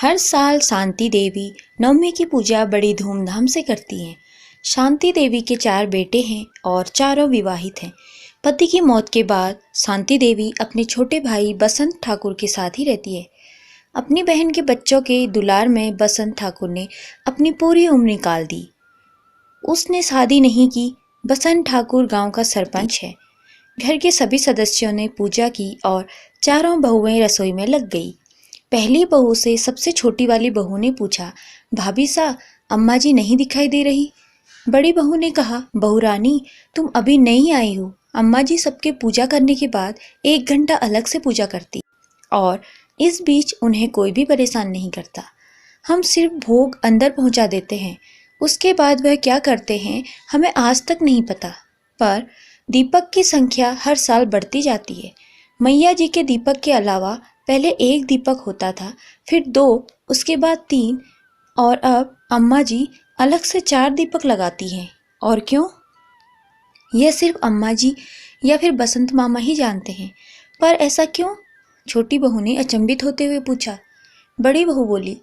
हर साल शांति देवी नवमी की पूजा बड़ी धूमधाम से करती हैं। शांति देवी के 4 बेटे हैं और चारों विवाहित हैं। पति की मौत के बाद शांति देवी अपने छोटे भाई बसंत ठाकुर के साथ ही रहती है। अपनी बहन के बच्चों के दुलार में बसंत ठाकुर ने अपनी पूरी उम्र निकाल दी। उसने शादी नहीं की। बसंत ठाकुर गांव का सरपंच है। घर के सभी सदस्यों ने पूजा की और चारों बहुएं रसोई में लग गई। पहली बहू से सबसे छोटी वाली बहू ने पूछा, भाभी सा, अम्मा जी नहीं दिखाई दे रही। बड़ी बहू ने कहा, बहू रानी, तुम अभी नहीं आई हो। अम्मा जी सबके पूजा करने के बाद 1 घंटा अलग से पूजा करती और इस बीच उन्हें कोई भी परेशान नहीं करता। हम सिर्फ भोग अंदर पहुंचा देते हैं। उसके बाद वह क्या करते हैं हमें आज तक नहीं पता। पर दीपक की संख्या हर साल बढ़ती जाती है। मैया जी के दीपक के अलावा पहले 1 दीपक होता था, फिर 2, उसके बाद 3 और अब अम्मा जी अलग से 4 दीपक लगाती हैं। और क्यों? यह सिर्फ अम्मा जी या फिर बसंत मामा ही जानते हैं। पर ऐसा क्यों? छोटी बहू ने अचंभित होते हुए पूछा। बड़ी बहू बोली,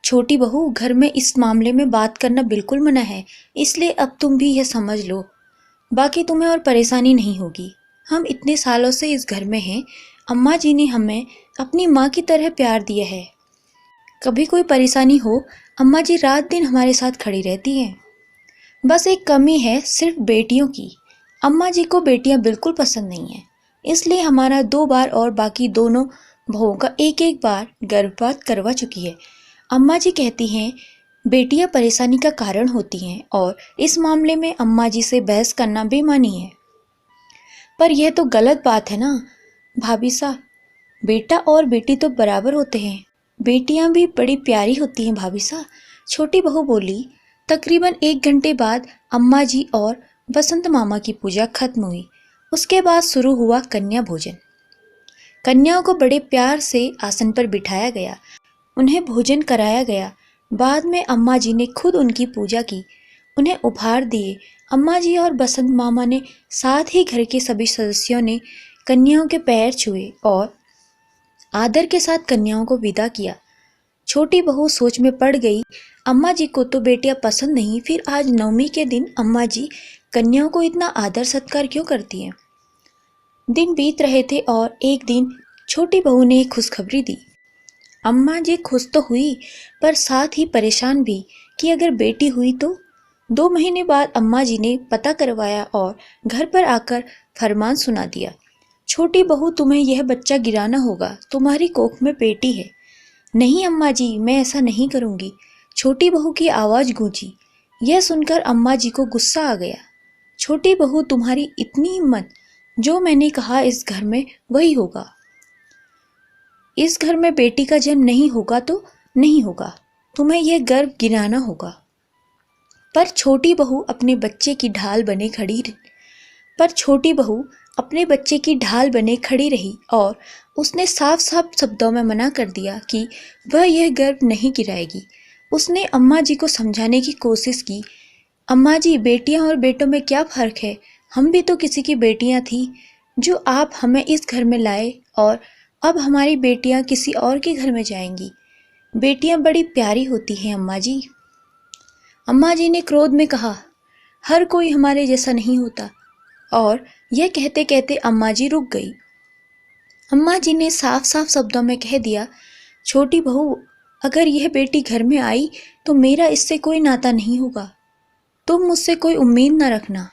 छोटी बहू, घर में इस मामले में बात करना बिल्कुल मना है, इसलिए अब तुम भी यह समझ लो। बाकी तुम्हें और परेशानी नहीं होगी। हम इतने सालों से इस घर में हैं। अम्मा जी ने हमें अपनी माँ की तरह प्यार दिया है। कभी कोई परेशानी हो, अम्मा जी रात दिन हमारे साथ खड़ी रहती हैं। बस एक कमी है, सिर्फ बेटियों की। अम्मा जी को बेटियां बिल्कुल पसंद नहीं है, इसलिए हमारा 2 बार और बाकी दोनों बहुओं का 1-1 बार गर्भपात करवा चुकी है। अम्मा जी कहती हैं बेटियां परेशानी का कारण होती हैं और इस मामले में अम्मा जी से बहस करना बेईमानी है। पर यह तो गलत बात है ना भाभी सा, बेटा और बेटी तो बराबर होते हैं। बेटियां भी बड़ी प्यारी होती हैं भाभी सा। छोटी बहू बोली। तकरीबन 1 घंटे बाद अम्मा जी और बसंत मामा की पूजा खत्म हुई। उसके बाद शुरू हुआ कन्या भोजन। कन्याओं को बड़े प्यार से आसन पर बिठाया गया, उन्हें भोजन कराया गया। बाद में अम्मा जी ने खुद उनकी पूजा की, उन्हें उपहार दिए। अम्मा जी और बसंत मामा ने साथ ही घर के सभी सदस्यों ने कन्याओं के पैर छुए और आदर के साथ कन्याओं को विदा किया। छोटी बहू सोच में पड़ गई, अम्मा जी को तो बेटियां पसंद नहीं, फिर आज नवमी के दिन अम्मा जी कन्याओं को इतना आदर सत्कार क्यों करती हैं? दिन बीत रहे थे और एक दिन छोटी बहू ने एक खुशखबरी दी। अम्मा जी खुश तो हुई, पर साथ ही परेशान भी कि अगर बेटी हुई तो। 2 महीने बाद अम्मा जी ने पता करवाया और घर पर आकर फरमान सुना दिया, छोटी बहू, तुम्हें यह बच्चा गिराना होगा, तुम्हारी कोख में बेटी है। नहीं अम्मा जी, मैं ऐसा नहीं करूंगी, छोटी बहू की आवाज गूंजी। यह सुनकर अम्मा जी को गुस्सा आ गया। छोटी बहू, तुम्हारी इतनी हिम्मत, जो मैंने कहा इस घर में वही होगा। इस घर में बेटी का जन्म नहीं होगा तो नहीं होगा, तुम्हें यह गर्व गिराना होगा। पर छोटी बहू अपने बच्चे की ढाल बने खड़ी रही और उसने साफ साफ शब्दों में मना कर दिया कि वह यह गर्व नहीं गिराएगी। उसने अम्मा जी को समझाने की कोशिश की, अम्मा जी, बेटियां और बेटों में क्या फर्क है? हम भी तो किसी की बेटियां थी, जो आप हमें इस घर में लाए, और अब हमारी बेटियां किसी और के घर में जाएंगी। बेटियां बड़ी प्यारी होती हैं अम्मा जी। अम्मा जी ने क्रोध में कहा, हर कोई हमारे जैसा नहीं होता। और यह कहते कहते अम्मा जी रुक गई। अम्मा जी ने साफ साफ शब्दों में कह दिया, छोटी बहू, अगर यह बेटी घर में आई तो मेरा इससे कोई नाता नहीं होगा। तुम मुझसे कोई उम्मीद न रखना।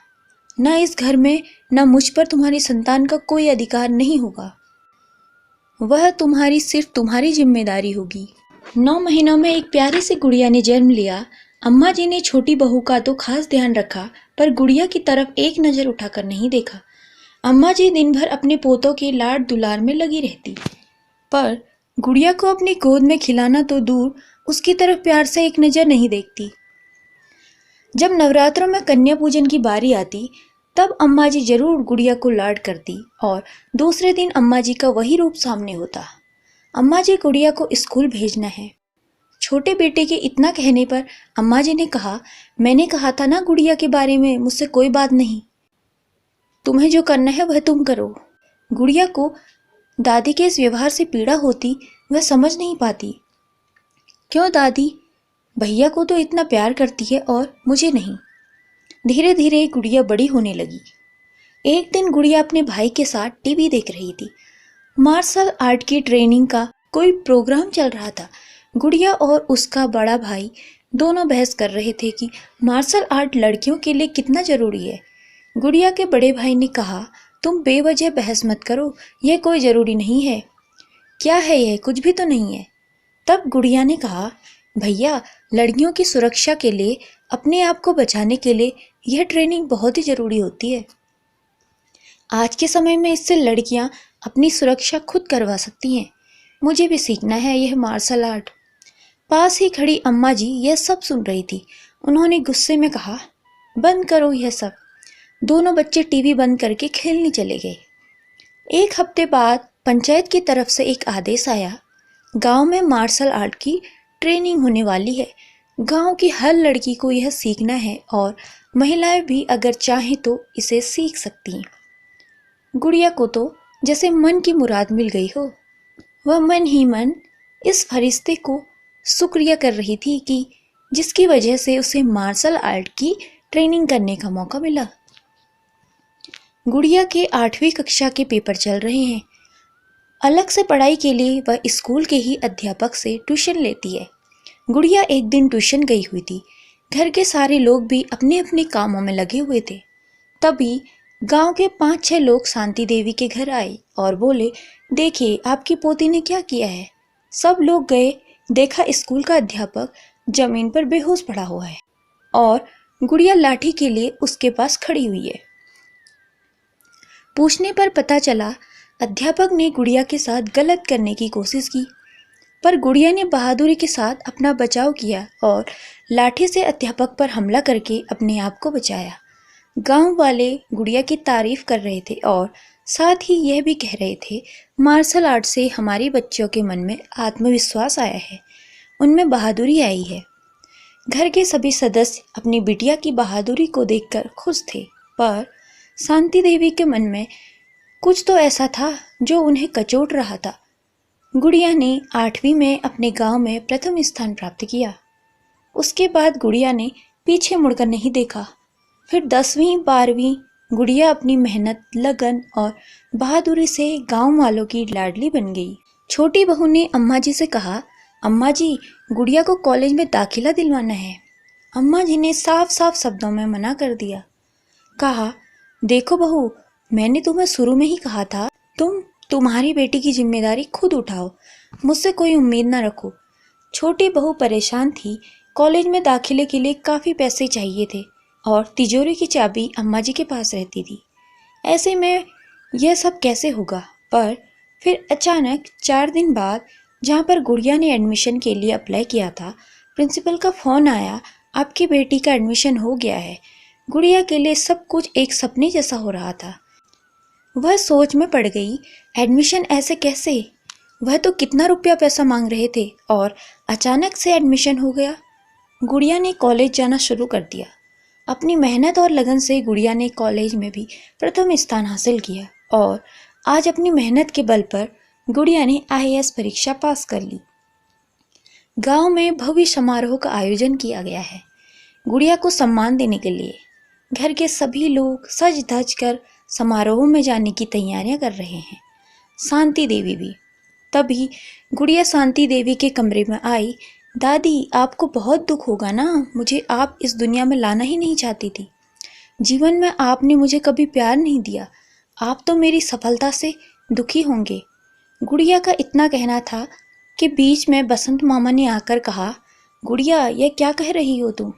न इस घर में न मुझ पर तुम्हारी संतान का कोई अधिकार नहीं होगा। वह सिर्फ तुम्हारी जिम्मेदारी होगी। 9 महीनों में एक प्यारी सी गुड़िया ने जन्म लिया। अम्मा जी ने छोटी बहू का तो खास ध्यान रखा, पर गुड़िया की तरफ एक नजर उठाकर नहीं देखा। अम्मा जी दिन भर अपने पोतों के लाड दुलार में लगी रहती, पर गुड़िया को अपनी गोद में खिलाना तो दूर, उसकी तरफ प्यार से एक नजर नहीं देखती। जब नवरात्रों में कन्या पूजन की बारी आती, तब अम्मा जी जरूर गुड़िया को लाड करती और दूसरे दिन अम्मा जी का वही रूप सामने होता। अम्मा जी, गुड़िया को स्कूल भेजना है। छोटे बेटे के इतना कहने पर अम्मा जी ने कहा, मैंने कहा था ना गुड़िया के बारे में मुझसे कोई बात नहीं। तुम्हें जो करना है वह तुम करो। गुड़िया को दादी के इस व्यवहार से पीड़ा होती, वह समझ नहीं पाती। क्यों दादी, भैया को तो इतना प्यार करती है और मुझे नहीं। धीरे धीरे गुड़िया बड़ी होने लगी। एक दिन गुड़िया अपने भाई के साथ टीवी देख रही थी। मार्शल आर्ट की ट्रेनिंग का कोई प्रोग्राम चल रहा था। गुड़िया और उसका बड़ा भाई दोनों बहस कर रहे थे कि मार्शल आर्ट लड़कियों के लिए कितना ज़रूरी है। गुड़िया के बड़े भाई ने कहा, तुम बेवजह बहस मत करो, यह कोई ज़रूरी नहीं है। क्या है यह, कुछ भी तो नहीं है। तब गुड़िया ने कहा, भैया, लड़कियों की सुरक्षा के लिए, अपने आप को बचाने के लिए यह ट्रेनिंग बहुत ही ज़रूरी होती है। आज के समय में इससे लड़कियां अपनी सुरक्षा खुद करवा सकती हैं। मुझे भी सीखना है यह मार्शल आर्ट। पास ही खड़ी अम्मा जी यह सब सुन रही थी। उन्होंने गुस्से में कहा, बंद करो यह सब। दोनों बच्चे टीवी बंद करके खेलने चले गए। एक हफ्ते बाद पंचायत की तरफ से एक आदेश आया, गांव में मार्शल आर्ट की ट्रेनिंग होने वाली है। गांव की हर लड़की को यह सीखना है और महिलाएं भी अगर चाहें तो इसे सीख सकती हैं। गुड़िया को तो जैसे मन की मुराद मिल गई हो। वह मन ही मन इस फरिश्ते को शुक्रिया कर रही थी कि जिसकी वजह से उसे मार्शल आर्ट की ट्रेनिंग करने का मौका मिला। गुड़िया के 8वीं कक्षा के पेपर चल रहे हैं। अलग से पढ़ाई के लिए वह स्कूल के ही अध्यापक से ट्यूशन लेती है। गुड़िया एक दिन ट्यूशन गई हुई थी। घर के सारे लोग भी अपने अपने कामों में लगे हुए थे। तभी गांव के 5-6 लोग शांति देवी के घर आए और बोले, देखिए आपकी पोती ने क्या किया है। सब लोग गए, देखा स्कूल का अध्यापक जमीन पर बेहोश पड़ा हुआ है और गुड़िया लाठी के लिए उसके पास खड़ी हुई है। पूछने पर पता चला अध्यापक ने गुड़िया के साथ गलत करने की कोशिश की, पर गुड़िया ने बहादुरी के साथ अपना बचाव किया और लाठी से अध्यापक पर हमला करके अपने आप को बचाया। गांव वाले गुड़िया की तारीफ कर रहे थे और साथ ही यह भी कह रहे थे, मार्शल आर्ट से हमारे बच्चों के मन में आत्मविश्वास आया है, उनमें बहादुरी आई है। घर के सभी सदस्य अपनी बिटिया की बहादुरी को देखकर खुश थे, पर शांति देवी के मन में कुछ तो ऐसा था जो उन्हें कचोट रहा था। गुड़िया ने 8वीं में अपने गांव में प्रथम स्थान प्राप्त किया। उसके बाद गुड़िया ने पीछे मुड़कर नहीं देखा। फिर 10वीं 12वीं गुड़िया अपनी मेहनत, लगन और बहादुरी से गांव वालों की लाडली बन गई। छोटी बहू ने अम्मा जी से कहा, अम्मा जी, गुड़िया को कॉलेज में दाखिला दिलवाना है। अम्मा जी ने साफ साफ शब्दों में मना कर दिया। कहा, देखो बहू, मैंने तुम्हें शुरू में ही कहा था, तुम्हारी बेटी की जिम्मेदारी खुद उठाओ, मुझसे कोई उम्मीद ना रखो। छोटी बहू परेशान थी। कॉलेज में दाखिले के लिए काफ़ी पैसे चाहिए थे और तिजोरी की चाबी अम्मा जी के पास रहती थी। ऐसे में यह सब कैसे होगा। पर फिर अचानक 4 दिन बाद, जहाँ पर गुड़िया ने एडमिशन के लिए अप्लाई किया था, प्रिंसिपल का फ़ोन आया, आपकी बेटी का एडमिशन हो गया है। गुड़िया के लिए सब कुछ एक सपने जैसा हो रहा था। वह सोच में पड़ गई, एडमिशन ऐसे कैसे? वह तो कितना रुपया पैसा मांग रहे थे और अचानक से एडमिशन हो गया। गुड़िया ने कॉलेज जाना शुरू कर दिया। अपनी मेहनत और लगन से गुड़िया ने कॉलेज में भी प्रथम स्थान हासिल किया और आज अपनी मेहनत के बल पर गुड़िया ने IAS परीक्षा पास कर ली। गांव में भव्य समारोह का आयोजन किया गया है। गुड़िया को सम्मान देने के लिए घर के सभी लोग सज धज कर समारोह में जाने की तैयारियां कर रहे हैं। शांति देवी भी। तभी गुड़िया शांति देवी के कमरे में आई। दादी, आपको बहुत दुख होगा ना, मुझे आप इस दुनिया में लाना ही नहीं चाहती थी। जीवन में आपने मुझे कभी प्यार नहीं दिया, आप तो मेरी सफलता से दुखी होंगे। गुड़िया का इतना कहना था कि बीच में बसंत मामा ने आकर कहा, गुड़िया, यह क्या कह रही हो तुम?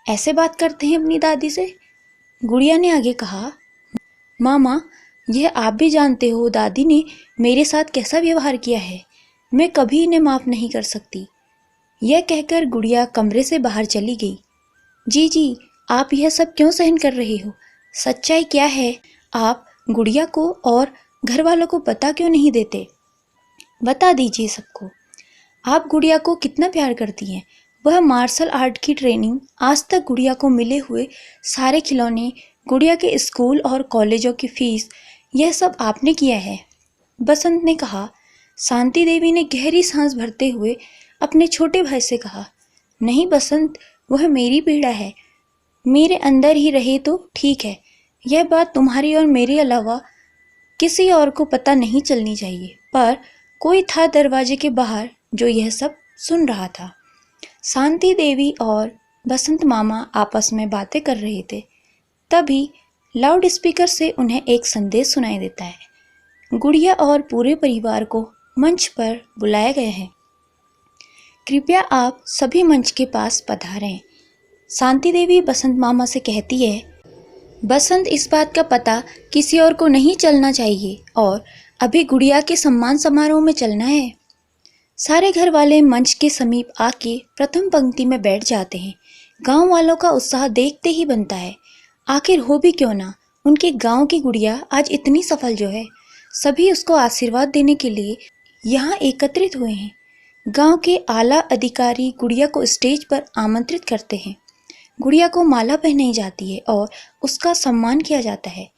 ऐसे बात करते हैं अपनी दादी से? गुड़िया ने आगे कहा, मामा, यह आप भी जानते हो दादी ने मेरे साथ कैसा व्यवहार किया है, मैं कभी इन्हें माफ़ नहीं कर सकती। यह कहकर गुड़िया कमरे से बाहर चली गई। जी, आप यह सब क्यों सहन कर रही हो? सच्चाई क्या है? आप गुड़िया को और घर वालों को बता क्यों नहीं देते? बता दीजिए सबको। आप गुड़िया को कितना प्यार करती हैं। वह मार्शल आर्ट की ट्रेनिंग, आज तक गुड़िया को मिले हुए सारे खिलौने, गुड़िया के स्कूल और कॉलेजों की फीस, यह सब आपने किया है। बसंत ने कहा। शांति देवी ने गहरी सांस भरते हुए अपने छोटे भाई से कहा, नहीं बसंत, वह मेरी पीड़ा है, मेरे अंदर ही रहे तो ठीक है। यह बात तुम्हारी और मेरे अलावा किसी और को पता नहीं चलनी चाहिए। पर कोई था दरवाजे के बाहर जो यह सब सुन रहा था। शांति देवी और बसंत मामा आपस में बातें कर रहे थे। तभी लाउड स्पीकर से उन्हें एक संदेश सुनाई देता है। गुड़िया और पूरे परिवार को मंच पर बुलाया गया है। कृपया आप सभी मंच के पास पधारें। शांति देवी बसंत मामा से कहती है, बसंत, इस बात का पता किसी और को नहीं चलना चाहिए और अभी गुड़िया के सम्मान समारोह में चलना है। सारे घर वाले मंच के समीप आके प्रथम पंक्ति में बैठ जाते हैं। गांव वालों का उत्साह देखते ही बनता है। आखिर हो भी क्यों ना, उनके गांव की गुड़िया आज इतनी सफल जो है। सभी उसको आशीर्वाद देने के लिए यहाँ एकत्रित हुए हैं। गांव के आला अधिकारी गुड़िया को स्टेज पर आमंत्रित करते हैं। गुड़िया को माला पहनाई जाती है और उसका सम्मान किया जाता है।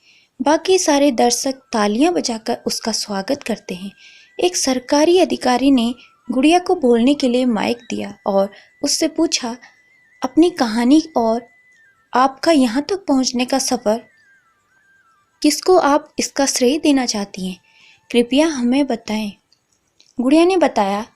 बाकी सारे दर्शक तालियां बजाकर उसका स्वागत करते हैं। एक सरकारी अधिकारी ने गुड़िया को बोलने के लिए माइक दिया और उससे पूछा, अपनी कहानी और आपका यहाँ तक पहुँचने का सफ़र, किसको आप इसका श्रेय देना चाहती हैं? कृपया हमें बताएं। गुड़िया ने बताया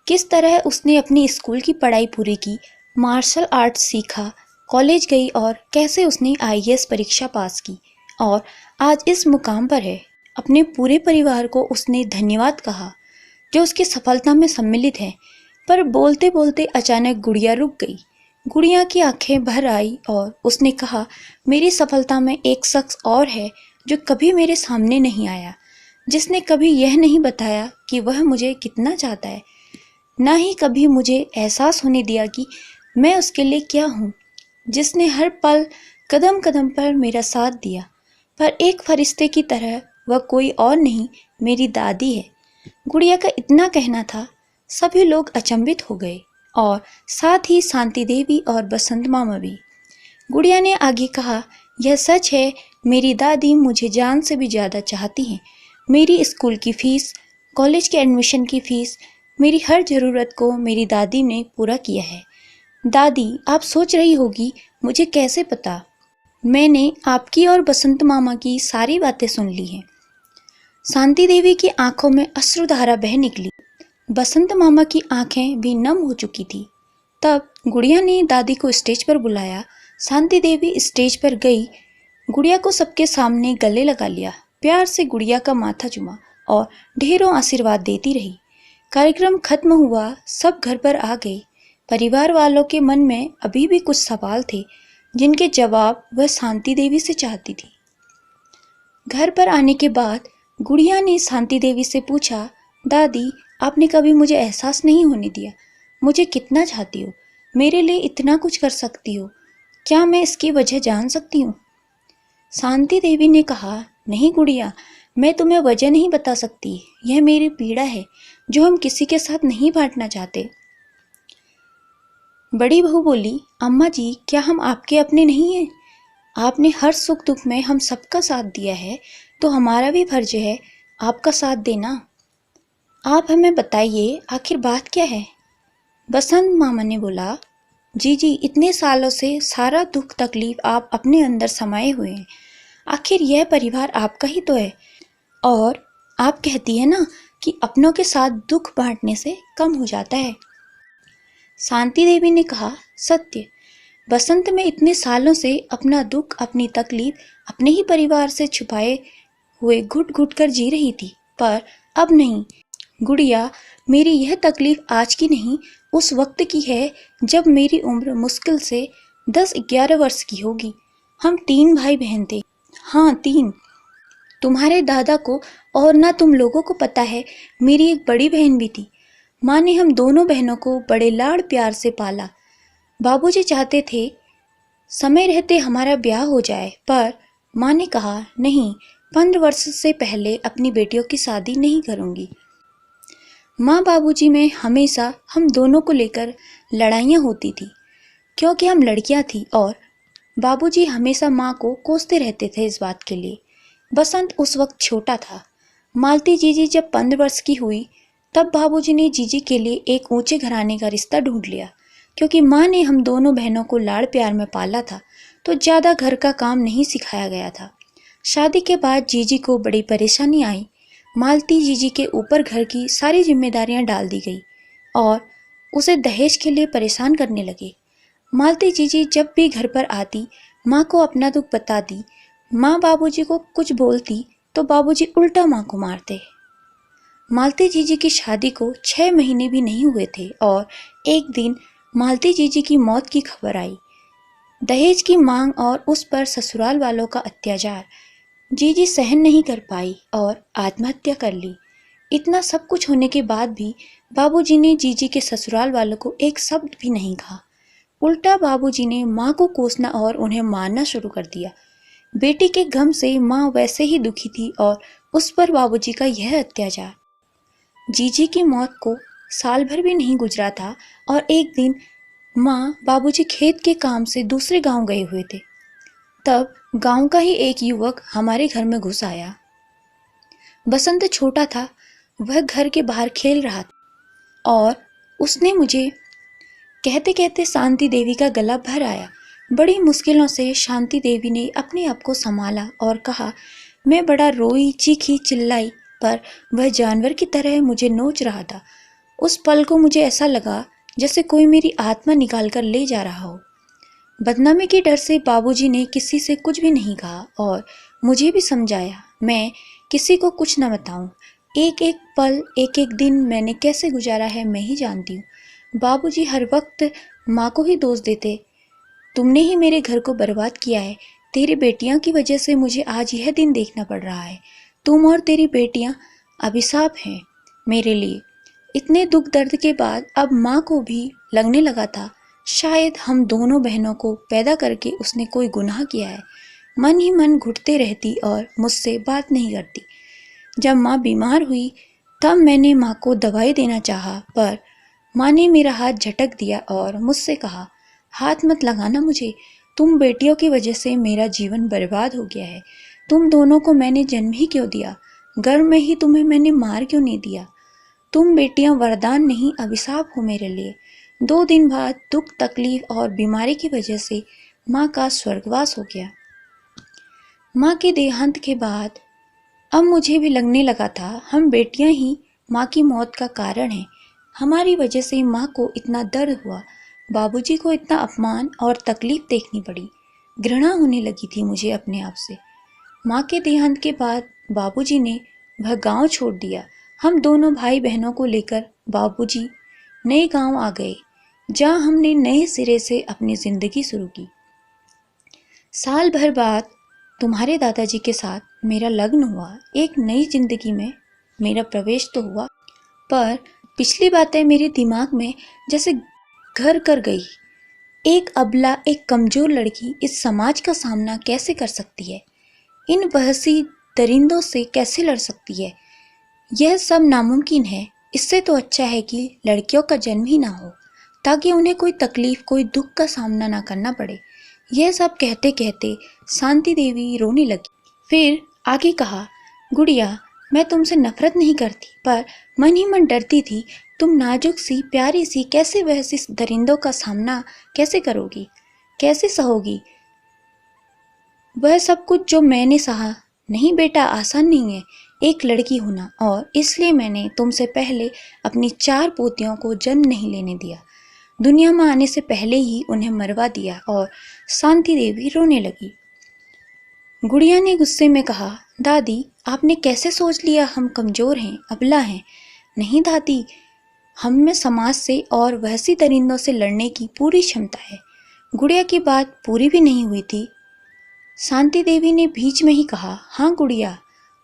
किस तरह उसने अपनी स्कूल की पढ़ाई पूरी की, मार्शल आर्ट्स सीखा, कॉलेज गई और कैसे उसने आईएएस परीक्षा पास की और आज इस मुकाम पर है। अपने पूरे परिवार को उसने धन्यवाद कहा जो उसकी सफलता में सम्मिलित है। पर बोलते बोलते अचानक गुड़िया रुक गई। गुड़िया की आंखें भर आई और उसने कहा, मेरी सफलता में एक शख्स और है जो कभी मेरे सामने नहीं आया, जिसने कभी यह नहीं बताया कि वह मुझे कितना चाहता है, ना ही कभी मुझे एहसास होने दिया कि मैं उसके लिए क्या हूँ, जिसने हर पल कदम कदम पर मेरा साथ दिया। पर एक फरिश्ते की तरह वह कोई और नहीं, मेरी दादी है। गुड़िया का इतना कहना था। सभी लोग अचंभित हो गए और साथ ही शांति देवी और बसंत मामा भी। गुड़िया ने आगे कहा, यह सच है, मेरी दादी मुझे जान से भी ज़्यादा चाहती हैं। मेरी स्कूल की फ़ीस, कॉलेज के एडमिशन की फ़ीस, मेरी हर ज़रूरत को मेरी दादी ने पूरा किया है। दादी, आप सोच रही होगी मुझे कैसे पता। मैंने आपकी और बसंत मामा की सारी बातें सुन ली हैं। शांति देवी की आंखों में अश्रुधारा बह निकली। बसंत मामा की आंखें भी नम हो चुकी थी। तब गुड़िया ने दादी को स्टेज पर बुलाया। शांति देवी स्टेज पर गई, गुड़िया को सबके सामने गले लगा लिया, प्यार से गुड़िया का माथा चूमा और ढेरों आशीर्वाद देती रही। कार्यक्रम खत्म हुआ, सब घर पर आ गए। परिवार वालों के मन में अभी भी कुछ सवाल थे जिनके जवाब वह शांति देवी से चाहती थी। घर पर आने के बाद गुड़िया ने शांति देवी से पूछा, दादी, आपने कभी मुझे एहसास नहीं होने दिया मुझे कितना चाहती हो, मेरे लिए इतना कुछ कर सकती हो, क्या मैं इसकी वजह जान सकती हूँ? शांति देवी ने कहा, नहीं गुड़िया, मैं तुम्हें वजह नहीं बता सकती, यह मेरी पीड़ा है जो हम किसी के साथ नहीं बांटना चाहते। बड़ी बहू बोली, अम्मा जी, क्या हम आपके अपने नहीं हैं? आपने हर सुख दुख में हम सबका साथ दिया है, तो हमारा भी फर्ज है आपका साथ देना। आप हमें बताइए, आखिर बात क्या है? बसंत मामा ने बोला, जी, इतने सालों से सारा दुख तकलीफ आप अपने अंदर समाये हुए हैं। आखिर यह परिवार आपका ही तो है। और आप कहती है ना कि अपनों के साथ दुख बांटने से कम हो जाता है। शांति देवी ने कहा, सत्य, बसंत में इतने सालों से अपना दुख, अपनी तकलीफ अपने ही परिवार से छुपाए हुए घुट घुट कर जी रही थी, पर अब नहीं। गुड़िया, मेरी यह तकलीफ आज की नहीं, उस वक्त की है जब मेरी उम्र मुश्किल से 10-11 वर्ष की होगी। हम 3 भाई बहन थे। हाँ, 3। तुम्हारे दादा को और ना तुम लोगों को पता है, मेरी एक बड़ी बहन भी थी। माँ ने हम दोनों बहनों को बड़े लाड़ प्यार से पाला। बाबूजी चाहते थे समय रहते हमारा ब्याह हो जाए, पर माँ ने कहा, नहीं, 15 वर्ष से पहले अपनी बेटियों की शादी नहीं करूँगी। माँ बाबूजी में हमेशा हम दोनों को लेकर लड़ाइयाँ होती थी, क्योंकि हम लड़कियाँ थी और बाबूजी हमेशा माँ को कोसते रहते थे इस बात के लिए। बसंत उस वक्त छोटा था। मालती जीजी जब 15 वर्ष की हुई तब बाबूजी ने जीजी के लिए एक ऊंचे घराने का रिश्ता ढूंढ लिया। क्योंकि माँ ने हम दोनों बहनों को लाड़ प्यार में पाला था, तो ज़्यादा घर का काम नहीं सिखाया गया था। शादी के बाद जीजी को बड़ी परेशानी आई। मालती जीजी के ऊपर घर की सारी जिम्मेदारियां डाल दी गई और उसे दहेज के लिए परेशान करने लगे। मालती जीजी जब भी घर पर आती, माँ को अपना दुख बताती। माँ बाबूजी को कुछ बोलती तो बाबूजी उल्टा माँ को मारते। मालती जीजी की शादी को 6 महीने भी नहीं हुए थे और एक दिन मालती जीजी की मौत की खबर आई। दहेज की मांग और उस पर ससुराल वालों का अत्याचार जीजी सहन नहीं कर पाई और आत्महत्या कर ली। इतना सब कुछ होने के बाद भी बाबूजी ने जीजी के ससुराल वालों को एक शब्द भी नहीं कहा। उल्टा बाबूजी ने माँ को कोसना और उन्हें मारना शुरू कर दिया। बेटी के गम से माँ वैसे ही दुखी थी और उस पर बाबूजी का यह अत्याचार। जीजी की मौत को साल भर भी नहीं गुजरा था और एक दिन माँ बाबूजी खेत के काम से दूसरे गांव गए हुए थे। तब गांव का ही एक युवक हमारे घर में घुस आया। बसंत छोटा था, वह घर के बाहर खेल रहा था और उसने मुझे कहते कहते शांति देवी का गला भर आया। बड़ी मुश्किलों से शांति देवी ने अपने आप को संभाला और कहा, मैं बड़ा रोई, चीखी, चिल्लाई, पर वह जानवर की तरह मुझे नोच रहा था। उस पल को मुझे ऐसा लगा जैसे कोई मेरी आत्मा निकाल कर ले जा रहा हो। बदनामी के डर से बाबूजी ने किसी से कुछ भी नहीं कहा और मुझे भी समझाया मैं किसी को कुछ न बताऊं। एक एक पल, एक एक दिन मैंने कैसे गुजारा है मैं ही जानती हूँ। बाबूजी हर वक्त माँ को ही दोष देते, तुमने ही मेरे घर को बर्बाद किया है, तेरी बेटियां की वजह से मुझे आज यह दिन देखना पड़ रहा है। तुम और तेरी बेटियां अभिशाप हैं मेरे लिए। इतने दुख दर्द के बाद अब माँ को भी लगने लगा था शायद हम दोनों बहनों को पैदा करके उसने कोई गुनाह किया है। मन ही मन घुटते रहती और मुझसे बात नहीं करती। जब माँ बीमार हुई तब मैंने माँ को दवाई देना चाहा, पर माँ ने मेरा हाथ झटक दिया और मुझसे कहा, हाथ मत लगाना मुझे, तुम बेटियों की वजह से मेरा जीवन बर्बाद हो गया है। तुम दोनों को मैंने जन्म ही क्यों दिया, गर्भ में ही तुम्हें मैंने मार क्यों नहीं दिया। तुम बेटियां वरदान नहीं अभिशाप हो मेरे लिए। 2 दिन बाद दुख, तकलीफ और बीमारी की वजह से माँ का स्वर्गवास हो गया। माँ के देहांत के बाद अब मुझे भी लगने लगा था हम बेटियां ही माँ की मौत का कारण हैं। हमारी वजह से माँ को इतना दर्द हुआ, बाबूजी को इतना अपमान और तकलीफ देखनी पड़ी। घृणा होने लगी थी मुझे अपने आप से। माँ के देहांत के बाद बाबूजी ने वह गांव छोड़ दिया। हम दोनों भाई बहनों को लेकर बाबूजी नए गांव आ गए, जहां हमने नए सिरे से अपनी जिंदगी शुरू की। साल भर बाद तुम्हारे दादाजी के साथ मेरा लग्न हुआ। एक नई जिंदगी में मेरा प्रवेश तो हुआ, पर पिछली बातें मेरे दिमाग में जैसे घर कर गई। एक अबला, एक कमजोर लड़की इस समाज का सामना कैसे कर सकती है? इन बहसी दरिंदों से कैसे लड़ सकती है? यह सब नामुमकिन है। इससे तो अच्छा है कि लड़कियों का जन्म ही ना हो, ताकि उन्हें कोई तकलीफ, कोई दुख का सामना ना करना पड़े। यह सब कहते कहते शांति देवी रोने लगी। फिर आगे कहा, गुड़िया, मैं तुमसे नफरत नहीं करती, पर मन ही मन डरती थी। तुम नाजुक सी, प्यारी सी, कैसे वैसे दरिंदों का सामना कैसे करोगी, कैसे सहोगी वह सब कुछ जो मैंने सहा? नहीं बेटा, आसान नहीं है एक लड़की होना, और इसलिए मैंने तुमसे पहले अपनी 4 पोतियों को जन्म नहीं लेने दिया। दुनिया में आने से पहले ही उन्हें मरवा दिया। और शांति देवी रोने लगी। गुड़िया ने गुस्से में कहा, दादी, आपने कैसे सोच लिया हम कमजोर हैं, अबला हैं? नहीं दादी, हम में समाज से और वहसी दरिंदों से लड़ने की पूरी क्षमता है। गुड़िया की बात पूरी भी नहीं हुई थी, शांति देवी ने बीच में ही कहा, हाँ गुड़िया,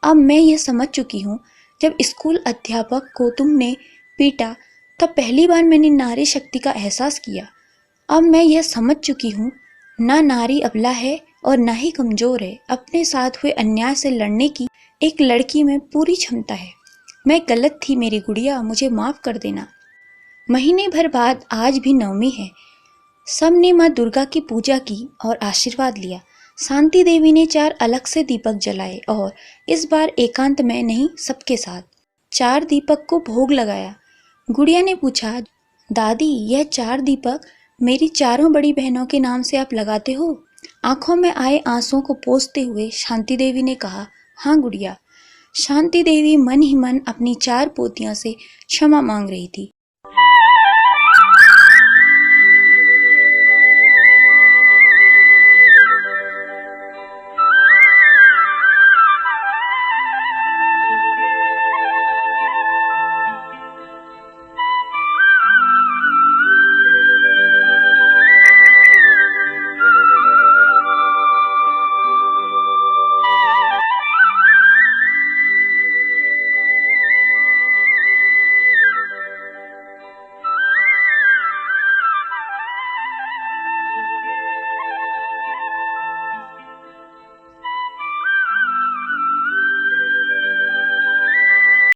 अब मैं यह समझ चुकी हूँ। जब स्कूल अध्यापक को तुमने पीटा तब पहली बार मैंने नारी शक्ति का एहसास किया। अब मैं यह समझ चुकी हूँ, ना नारी अबला है और ना ही कमजोर है। अपने साथ हुए अन्याय से लड़ने की एक लड़की में पूरी क्षमता है। मैं गलत थी मेरी गुड़िया, मुझे माफ कर देना। महीने भर बाद आज भी नवमी है। सब ने माँ दुर्गा की पूजा की और आशीर्वाद लिया। शांति देवी ने 4 अलग से दीपक जलाए और इस बार एकांत में नहीं, सबके साथ। 4 दीपक को भोग लगाया। गुड़िया ने पूछा, दादी यह 4 दीपक मेरी चारों बड़ी बहनों के नाम से आप लगाते हो? आंखों में आए आंसुओं को पोंछते हुए शांति देवी ने कहा, हाँ गुड़िया। शांति देवी मन ही मन अपनी 4 पोतियों से क्षमा मांग रही थी।